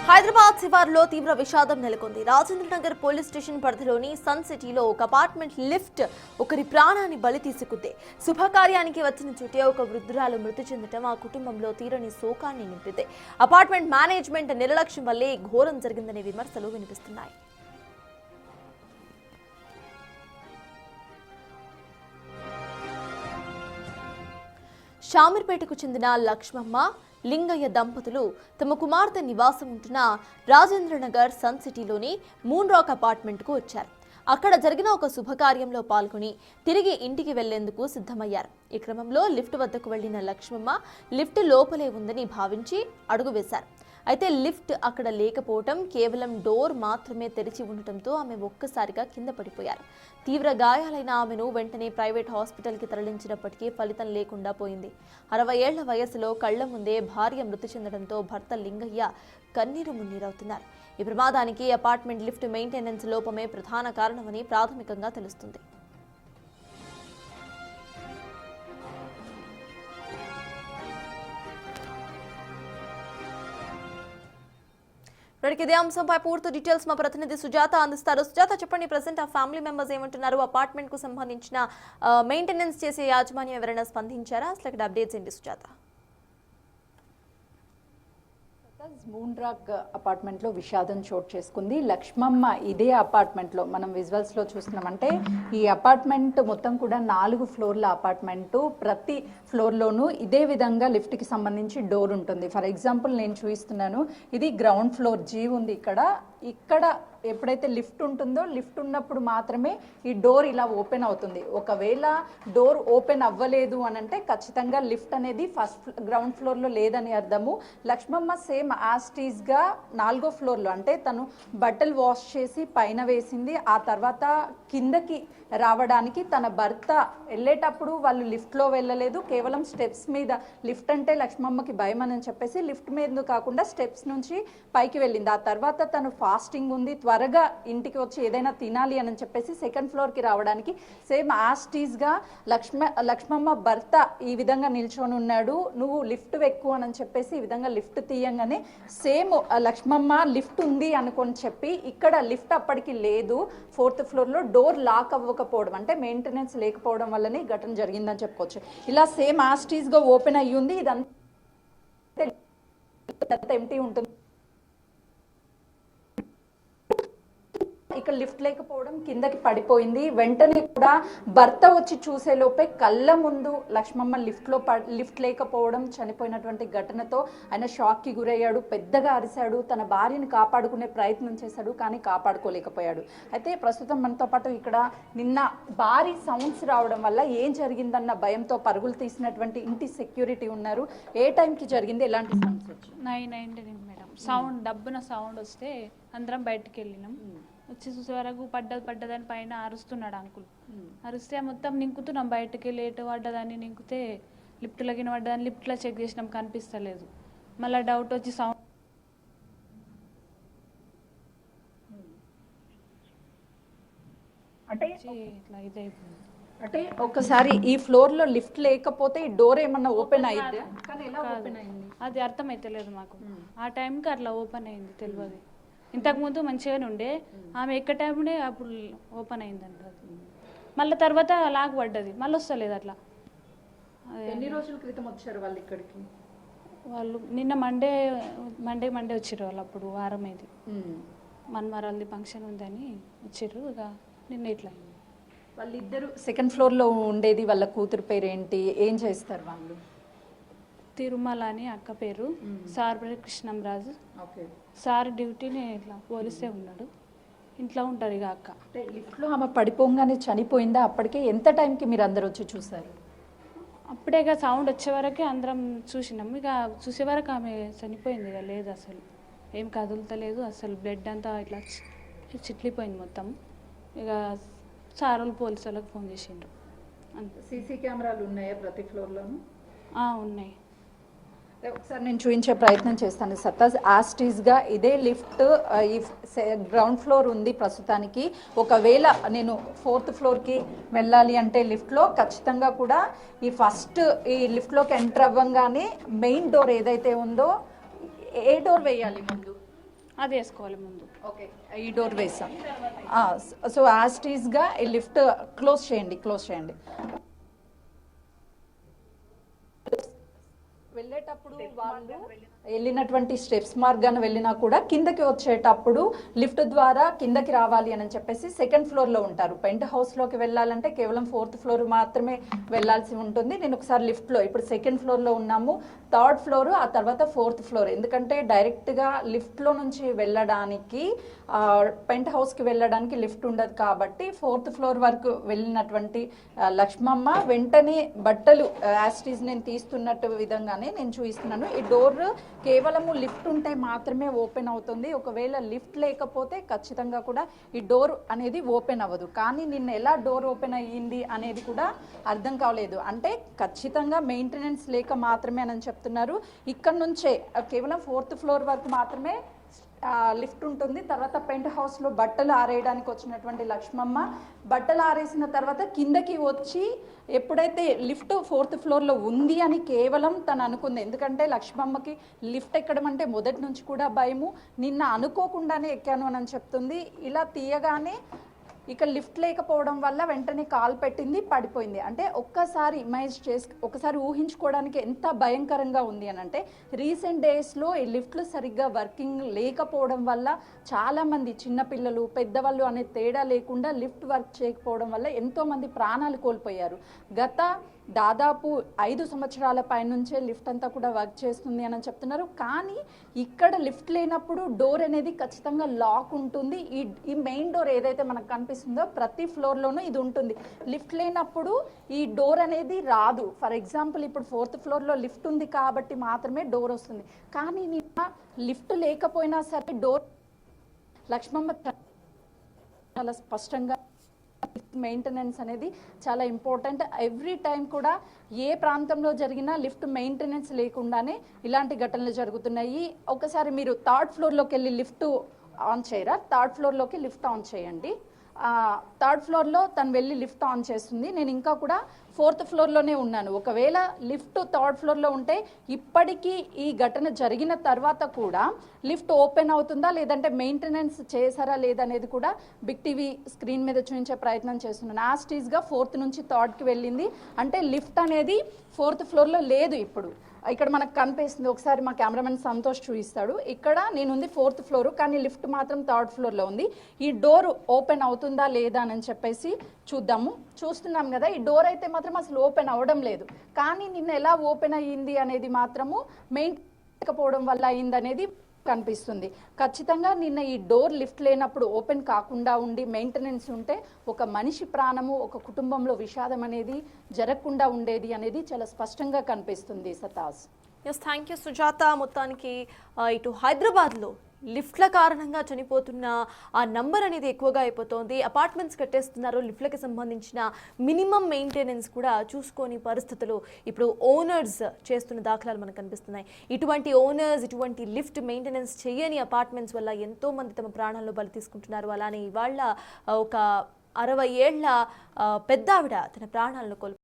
హైదరాబాద్ శివార్లో తీవ్ర విషాదం నెలకొంది. రాజేంద్ర నగర్ పోలీస్ స్టేషన్ పరిధిలోని సన్ సిటీలో ఒక అపార్ట్మెంట్ లిఫ్ట్ ఒకరి ప్రాణాన్ని బలి తీసుకుంది. శుభకార్యానికి వచ్చిన చుట్టే ఒక వృద్ధురాలు మృతి చెందడం ఆ కుటుంబంలో తీరని శోకాన్ని నింపింది. అపార్ట్మెంట్ మేనేజ్మెంట్ నిర్లక్ష్యం వల్లే ఘోరం జరిగిందనే విమర్శలు వినిపిస్తున్నాయి. షామీర్పేటకు చెందిన లక్ష్మమ్మ లింగయ్య దంపతులు తమ కుమార్తె నివాసం ఉంటున్న రాజేంద్రనగర్ సన్ సిటీలోని మూన్ రాక్ అపార్ట్మెంట్కు వచ్చారు. అక్కడ జరిగిన ఒక శుభకార్యంలో పాల్గొని తిరిగి ఇంటికి వెళ్లేందుకు సిద్ధమయ్యారు. ఈ క్రమంలో లిఫ్ట్ వద్దకు వెళ్లిన లక్ష్మమ్మ లిఫ్ట్ లోపలే ఉందని భావించి అడుగు వేశారు. అయితే లిఫ్ట్ అక్కడ లేకపోవటం, కేవలం డోర్ మాత్రమే తెరిచి ఉండటంతో ఆమె ఒక్కసారిగా కింద పడిపోయారు. తీవ్ర గాయాలైన ఆమెను వెంటనే ప్రైవేట్ హాస్పిటల్కి తరలించినప్పటికీ ఫలితం లేకుండా పోయింది. 60 ఏళ్ల వయసులో కళ్ల ముందే భార్య మృతి చెందడంతో భర్త లింగయ్య కన్నీరు మున్నీరవుతున్నారు. ఈ ప్రమాదానికి అపార్ట్మెంట్ లిఫ్ట్ మెయింటెనెన్స్ లోపమే ప్రధాన కారణమని ప్రాథమికంగా తెలుస్తుంది. ఇదే అంశంపై పూర్తి డీటెయిల్స్ మా ప్రతినిధి సుజాత అందిస్తారు. సుజాత, చెప్పండి, ప్రెసెంట్ ఆ ఫ్యామిలీ మెంబర్స్ ఏమంటున్నారు? అపార్ట్మెంట్ కు సంబంధించిన మెయింటెనెన్స్ చేసే యాజమాన్యం ఎవరైనా స్పందించారా? అసలు ఇక్కడ అప్డేట్స్ ఏంటి సుజాత? మూన్ రాక్ అపార్ట్మెంట్లో విషాదం చోటు చేసుకుంది. లక్ష్మమ్మ ఇదే అపార్ట్మెంట్లో మనం విజువల్స్లో చూస్తున్నామంటే ఈ అపార్ట్మెంట్ మొత్తం కూడా 4 ఫ్లోర్ల అపార్ట్మెంటు. ప్రతి ఫ్లోర్లోనూ ఇదే విధంగా లిఫ్ట్కి సంబంధించి డోర్ ఉంటుంది. ఫర్ ఎగ్జాంపుల్ నేను చూపిస్తున్నాను, ఇది గ్రౌండ్ ఫ్లోర్ జీ ఉంది. ఇక్కడ ఎప్పుడైతే లిఫ్ట్ ఉంటుందో లిఫ్ట్ ఉన్నప్పుడు మాత్రమే ఈ డోర్ ఇలా ఓపెన్ అవుతుంది. ఒకవేళ డోర్ ఓపెన్ అవ్వలేదు అని అంటే ఖచ్చితంగా లిఫ్ట్ అనేది ఫస్ట్ గ్రౌండ్ ఫ్లోర్లో లేదని అర్థము. లక్ష్మమ్మ సేమ్ యాస్టీస్గా 4వ ఫ్లోర్లో అంటే తను బట్టలు వాష్ చేసి పైన వేసింది. ఆ తర్వాత కిందకి రావడానికి తన భర్త వెళ్ళేటప్పుడు వాళ్ళు లిఫ్ట్లో వెళ్ళలేదు, కేవలం స్టెప్స్ మీద. లిఫ్ట్ అంటే లక్ష్మమ్మకి భయం అని చెప్పేసి లిఫ్ట్ మీద కాకుండా స్టెప్స్ నుంచి పైకి వెళ్ళింది. ఆ తర్వాత తను ఫాస్టింగ్ ఉంది, త్వరగా ఇంటికి వచ్చి ఏదైనా తినాలి అని చెప్పేసి సెకండ్ ఫ్లోర్కి రావడానికి సేమ్ యాస్టీస్గా లక్ష్మమ్మ భర్త ఈ విధంగా నిల్చొని ఉన్నాడు. నువ్వు లిఫ్ట్ ఎక్కువ అని చెప్పేసి ఈ విధంగా లిఫ్ట్ తీయంగానే సేమ్ లక్ష్మమ్మ లిఫ్ట్ ఉంది అనుకొని చెప్పి ఇక్కడ లిఫ్ట్ అప్పటికి లేదు. 4th ఫ్లోర్లో డోర్ లాక్ అవ్వకపోవడం అంటే మెయింటెనెన్స్ లేకపోవడం వల్లనే ఘటన జరిగిందని చెప్పుకోవచ్చు. ఇలా సేమ్ యాస్టీస్గా ఓపెన్ అయ్యి ఉంది. ఇదంతా ఎంటీ ఉంటుంది. ఇక్కడ లిఫ్ట్ లేకపోవడం కిందకి పడిపోయింది. వెంటనే కూడా భర్త వచ్చి చూసేలోపే కళ్ళ ముందు లక్ష్మమ్మ లిఫ్ట్ లేకపోవడం, చనిపోయినటువంటి ఘటనతో ఆయన షాక్కి గురయ్యాడు. పెద్దగా అరిశాడు, తన భార్యను కాపాడుకునే ప్రయత్నం చేశాడు, కానీ కాపాడుకోలేకపోయాడు. అయితే ప్రస్తుతం మనతో పాటు ఇక్కడ నిన్న భారీ సౌండ్స్ రావడం వల్ల ఏం జరిగిందన్న భయంతో పరుగులు తీసినటువంటి ఇంటి సెక్యూరిటీ ఉన్నారు. ఏ టైంకి జరిగింది, ఎలాంటి సౌండ్స్ వచ్చాయి? 9 మేడం. సౌండ్ డబ్బున సౌండ్ వస్తే అందరం బయటకు వెళ్ళినాం. వచ్చి చూసే వరకు పడ్డదని పైన అరుస్తున్నాడు అంకుల్. అరిస్తే మొత్తం నింకుతున్నాం, బయటకు వెళ్ళి ఎటు పడ్డదని నింకుతే లిఫ్ట్లో గిన పడ్డదని లిఫ్ట్లో చెక్ చేసినాం, కనిపిస్తలేదు. మళ్ళీ డౌట్ వచ్చి సౌండ్ అంటే ఇట్లా ఇదైపోయింది. అంటే ఒకసారి ఈ ఫ్లోర్ లో లిఫ్ట్ లేకపోతే ఈ డోర్ ఏమన్నా ఓపెన్ అయింది, అది అర్థమైతలేదు మాకు. ఆ టైంకి అట్లా ఓపెన్ అయింది, తెలియదు. ఇంతకుముందు మంచిగానే ఉండే, ఆమె ఎక్క టైం ఉండే అప్పుడు ఓపెన్ అయిందంట. మళ్ళీ తర్వాత లాక్ పడ్డది, మళ్ళీ వస్తలేదు అట్లా. ఎన్ని రోజుల క్రితం వచ్చారు వాళ్ళు ఇక్కడికి? వాళ్ళు నిన్న మండే వచ్చారు వాళ్ళు. అప్పుడు వారం అయింది, మన్మరాలది ఫంక్షన్ ఉందని వచ్చారు. ఇక నిన్న ఇట్లా అయింది. వాళ్ళిద్దరు సెకండ్ ఫ్లోర్లో ఉండేది. వాళ్ళ కూతురు పేరు ఏంటి, ఏం చేస్తారు వాళ్ళు? తిరుమల అని అక్క పేరు. సార్ పేరు కృష్ణంరాజు. సార్ డ్యూటీని ఇట్లా పోలీసే ఉన్నాడు, ఇంట్లో ఉంటారు. ఇక అక్క అంటే లిఫ్ట్లో ఆమె పడిపోగానే చనిపోయిందా? అప్పటికే ఎంత టైంకి మీరు అందరు వచ్చి చూసారు? అప్పుడే ఇక సౌండ్ వచ్చే వరకే అందరం చూసినాం. ఇక చూసే వరకు ఆమె చనిపోయింది. ఇక లేదు, అసలు ఏం కదులుతలేదు, అసలు బ్లడ్ అంతా ఇట్లా చిట్లిపోయింది మొత్తం. ఇక సార్ వాళ్ళు పోలీసు వాళ్ళకి ఫోన్ చేసిండ్రు. అంతే. సీసీ కెమెరాలు ఉన్నాయా ప్రతి ఫ్లోర్లోనూ? ఉన్నాయి. ఒకసారి నేను చూపించే ప్రయత్నం చేస్తాను. సత్తాజ్ యాస్టీస్గా ఇదే లిఫ్ట్ ఈ గ్రౌండ్ ఫ్లోర్ ఉంది ప్రస్తుతానికి. ఒకవేళ నేను 4th ఫ్లోర్కి వెళ్ళాలి అంటే లిఫ్ట్లో ఖచ్చితంగా కూడా ఈ లిఫ్ట్లోకి ఎంటర్ అవ్వగానే మెయిన్ డోర్ ఏదైతే ఉందో, ఏ డోర్ వేయాలి ముందు? అది వేసుకోవాలి ముందు. ఓకే, ఈ డోర్ వేసాం. సో యాస్టీస్గా ఈ లిఫ్ట్ క్లోజ్ చేయండి. వెళ్ళేటప్పుడు వాళ్ళు వెళ్ళినటువంటి స్టెప్స్ మార్గాన్ని వెళ్ళినా కూడా కిందకి వచ్చేటప్పుడు లిఫ్ట్ ద్వారా కిందకి రావాలి అని చెప్పేసి సెకండ్ ఫ్లోర్లో ఉంటారు. పెంట్ హౌస్లోకి వెళ్ళాలంటే కేవలం 4th ఫ్లోర్ మాత్రమే వెళ్ళాల్సి ఉంటుంది. నేను ఒకసారి లిఫ్ట్లో, ఇప్పుడు సెకండ్ ఫ్లోర్లో ఉన్నాము, 3rd ఫ్లోర్, ఆ తర్వాత 4th ఫ్లోర్. ఎందుకంటే డైరెక్ట్గా లిఫ్ట్లో నుంచి వెళ్ళడానికి, పెంట్ హౌస్కి వెళ్ళడానికి లిఫ్ట్ ఉండదు కాబట్టి 4th ఫ్లోర్ వరకు వెళ్ళినటువంటి లక్ష్మమ్మ వెంటనే బట్టలు యాస్టీస్ నేను తీస్తున్నట్టు విధంగానే నేను చూపిస్తున్నాను. ఈ డోర్ కేవలము లిఫ్ట్ ఉంటే మాత్రమే ఓపెన్ అవుతుంది. ఒకవేళ లిఫ్ట్ లేకపోతే ఖచ్చితంగా కూడా ఈ డోర్ అనేది ఓపెన్ అవ్వదు. కానీ నిన్న ఎలా డోర్ ఓపెన్ అయ్యింది అనేది కూడా అర్థం కావలేదు. అంటే ఖచ్చితంగా మెయింటెనెన్స్ లేక మాత్రమే అని చెప్తున్నారు. ఇక్కడ నుంచే కేవలం 4th ఫ్లోర్ వరకు మాత్రమే లిఫ్ట్ ఉంటుంది. తర్వాత పెంట్ హౌస్లో బట్టలు ఆరేయడానికి వచ్చినటువంటి లక్ష్మమ్మ బట్టలు ఆరేసిన తర్వాత కిందకి వచ్చి ఎప్పుడైతే లిఫ్ట్ 4th ఫ్లోర్లో ఉంది అని కేవలం తను అనుకుంది. ఎందుకంటే లక్ష్మమ్మకి లిఫ్ట్ ఎక్కడం అంటే మొదటి నుంచి కూడా భయము. నిన్న అనుకోకుండానే ఎక్కాను అని చెప్తుంది. ఇలా తీయగానే ఇక లిఫ్ట్ లేకపోవడం వల్ల వెంటనే కాల్ పెట్టింది, పడిపోయింది. అంటే ఒకసారి ఊహించుకోవడానికి ఎంత భయంకరంగా ఉంది అని అంటే, రీసెంట్ డేస్లో ఈ లిఫ్ట్లు సరిగ్గా వర్కింగ్ లేకపోవడం వల్ల చాలామంది చిన్నపిల్లలు పెద్దవాళ్ళు అనే తేడా లేకుండా లిఫ్ట్ వర్క్ చేయకపోవడం వల్ల ఎంతోమంది ప్రాణాలు కోల్పోయారు. గత దాదాపు 5 సంవత్సరాల పైనుంచే లిఫ్ట్ అంతా కూడా వర్క్ చేస్తుంది అని చెప్తున్నారు. కానీ ఇక్కడ లిఫ్ట్ లేనప్పుడు డోర్ అనేది ఖచ్చితంగా లాక్ ఉంటుంది. ఈ మెయిన్ డోర్ ఏదైతే మనకు కనిపిస్తుందో ప్రతి ఫ్లోర్లోనూ ఇది ఉంటుంది. లిఫ్ట్ లేనప్పుడు ఈ డోర్ అనేది రాదు. ఫర్ ఎగ్జాంపుల్ ఇప్పుడు 4th ఫ్లోర్లో లిఫ్ట్ ఉంది కాబట్టి మాత్రమే డోర్ వస్తుంది. కానీ లిఫ్ట్ లేకపోయినా సరే డోర్ లక్ష్మమ్మ చాలా స్పష్టంగా మెయింటెనెన్స్ అనేది చాలా ఇంపార్టెంట్. ఎవ్రీ టైం కూడా ఏ ప్రాంతంలో జరిగినా లిఫ్ట్ మెయింటెనెన్స్ లేకుండానే ఇలాంటి ఘటనలు జరుగుతున్నాయి. ఒకసారి మీరు 3rd ఫ్లోర్లోకి వెళ్ళి లిఫ్ట్ ఆన్ చేయరా? 3rd ఫ్లోర్లోకి లిఫ్ట్ ఆన్ చేయండి. 3rd ఫ్లోర్లో తను వెళ్ళి లిఫ్ట్ ఆన్ చేస్తుంది. నేను ఇంకా కూడా 4th ఫ్లోర్లోనే ఉన్నాను. ఒకవేళ లిఫ్ట్ 3rd ఫ్లోర్లో ఉంటే ఇప్పటికీ ఈ ఘటన జరిగిన తర్వాత కూడా లిఫ్ట్ ఓపెన్ అవుతుందా లేదంటే మెయింటెనెన్స్ చేశారా లేదనేది కూడా బిగ్ టీవీ స్క్రీన్ మీద చూపించే ప్రయత్నం చేస్తున్నాను. యాస్టీస్గా 4th నుంచి 3rdకి వెళ్ళింది. అంటే లిఫ్ట్ అనేది 4th ఫ్లోర్లో లేదు. ఇప్పుడు ఇక్కడ మనకు కనిపిస్తుంది, ఒకసారి మా కెమెరామెన్ సంతోష్ చూపిస్తాడు. ఇక్కడ నేనుంది 4th ఫ్లోర్, కానీ లిఫ్ట్ మాత్రం 3rd ఫ్లోర్లో ఉంది. ఈ డోర్ ఓపెన్ అవుతుందా లేదా అని చెప్పేసి చూస్తున్నాం కదా. ఈ డోర్ అయితే మాత్రం అసలు ఓపెన్ అవ్వడం లేదు. కానీ నిన్న ఎలా ఓపెన్ అయ్యింది అనేది మాత్రము మెయిన్ లేకపోవడం వల్ల అయింది అనేది కనిపిస్తుంది. ఖచ్చితంగా నిన్న ఈ డోర్ లిఫ్ట్ లేనప్పుడు ఓపెన్ కాకుండా ఉండి మెయింటెనెన్స్ ఉంటే ఒక మనిషి ప్రాణము, ఒక కుటుంబంలో విషాదం అనేది జరగకుండా ఉండేది అనేది చాలా స్పష్టంగా కనిపిస్తుంది. సతాజ్. Yes, thank you Sujatha. మొత్తానికి ఇటు హైదరాబాద్లో లిఫ్ట్ల కారణంగా చనిపోతున్న ఆ నంబర్ అనేది ఎక్కువగా అయిపోతుంది. అపార్ట్మెంట్స్ కట్టేస్తున్నారు. లిఫ్ట్లకి సంబంధించిన మినిమం మెయింటెనెన్స్ కూడా చూసుకొని పరిస్థితులు ఇప్పుడు ఓనర్స్ చేస్తున్న దాఖలాలు మనకు కనిపిస్తున్నాయి. ఇటువంటి ఓనర్స్, ఇటువంటి లిఫ్ట్ మెయింటెనెన్స్ చేయని అపార్ట్మెంట్స్ వల్ల ఎంతోమంది తమ ప్రాణాలను బలి తీసుకుంటున్నారు. అలానే ఇవాళ ఒక 60 ఏళ్ల పెద్దావిడ తన ప్రాణాలను కోల్పోయింది.